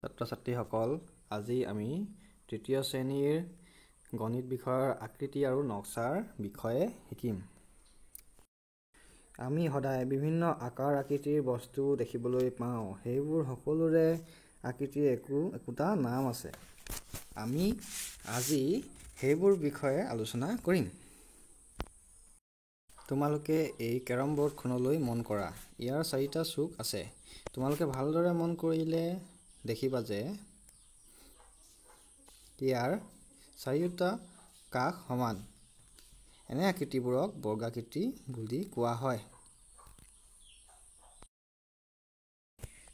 ছাত্ৰ-ছাত্ৰীসকল, আজি আমি তৃতীয় শ্ৰেণীৰ গণিত বিষয়ৰ আকৃতি আৰু নক্সাৰ বিষয়ে শিকিম। আমি সদায় বিভিন্ন আকাৰ আকৃতিৰ বস্তু দেখিবলৈ পাওঁ। সেইবোৰ সকলোৰে আকৃতিৰ একোটা নাম আছে। আমি আজি সেইবোৰ বিষয়ে আলোচনা কৰিম। তোমালোকে এই কেৰম বৰ্ডখনলৈ মন কৰা। ইয়াৰ 4টা চুক আছে। তোমালোকে ভালদৰে মন কৰিলে দেখিবা যে ইয়াৰ 4টা কাষ সমান। এনে আকৃতিবোৰক বৰ্গাকৃতি বুলি কোৱা হয়।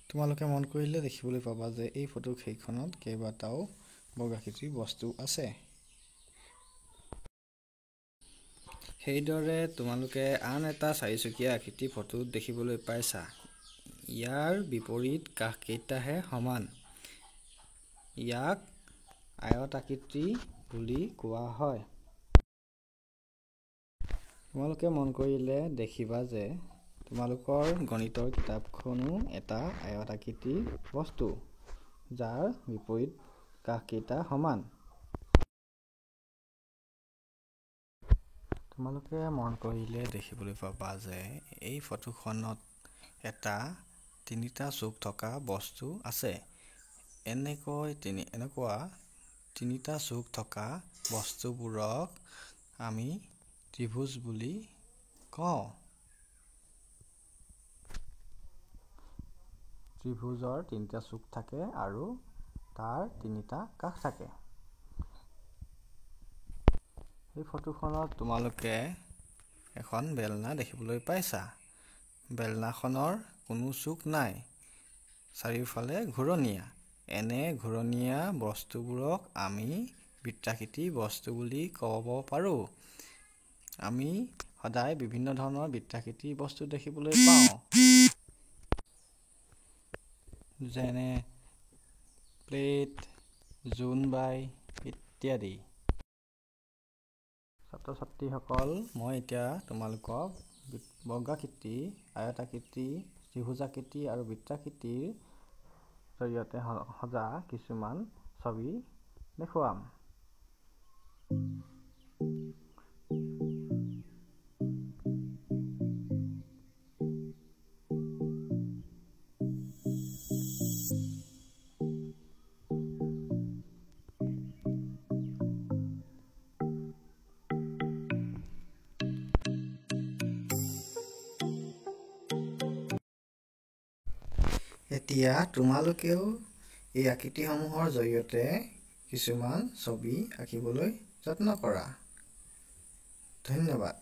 তোমালোকে মন কৰিলে দেখিবলৈ পাবা যে এই ফটোৰ সেইখনত কেইবাটাও বৰ্গাকৃতিৰ বস্তু আছে। সেইদৰে তোমালোকে আন এটা 4চকীয়া আকৃতিৰ ফটো দেখিবলৈ পাইছা। ইয়াৰ বিপৰীত কাষকেইটাহে সমান। ইয়াক আয়তাকৃতি বুলি কোৱা হয়। তোমালোকে মন কৰিলে দেখিবা যে তোমালোকৰ গণিতৰ কিতাপখনো এটা আয়তাকৃতিৰ বস্তু, যাৰ বিপৰীত কাষকেইটা সমান। তোমালোকে মন কৰিলে দেখিবলৈ পাবা যে এই ফটোখনত এটা 3টা চুক থকা বস্তু আছে। এনেকুৱা 3টা চুক থকা বস্তুবোৰক আমি ত্ৰিভুজ বুলি কওঁ। ত্ৰিভুজৰ 3টা চুক থাকে আৰু তাৰ 3টা কাষ থাকে। এই ফটোখনত তোমালোকে এখন বেলনা দেখিবলৈ পাইছা। বেলনাখনৰ কোনো চুক নাই। চাৰিওফালে ঘূৰণীয়া। এনে ঘূৰণীয়া বস্তুবোৰক আমি বৃত্তাকৃতিৰ বস্তু বুলি ক'ব পাৰোঁ। আমি সদায় বিভিন্ন ধৰণৰ বৃত্তাকৃতিৰ বস্তু দেখিবলৈ পাওঁ, যেনে প্লেট, জোনবাই ইত্যাদি। ছাত্ৰ-ছাত্ৰীসকল, মই এতিয়া তোমালোকক বৰ্গাকৃতি, আয়তাকৃতি, ত্ৰিভুজাকৃতি আৰু বৃত্তাকৃতিৰ জৰিয়তে সজা কিছুমান ছবি দেখুৱাম। এতিয়া তোমালোকেও এই আকৃতিসমূহৰ জৰিয়তে কিছুমান ছবি আঁকিবলৈ যত্ন কৰা। ধন্যবাদ।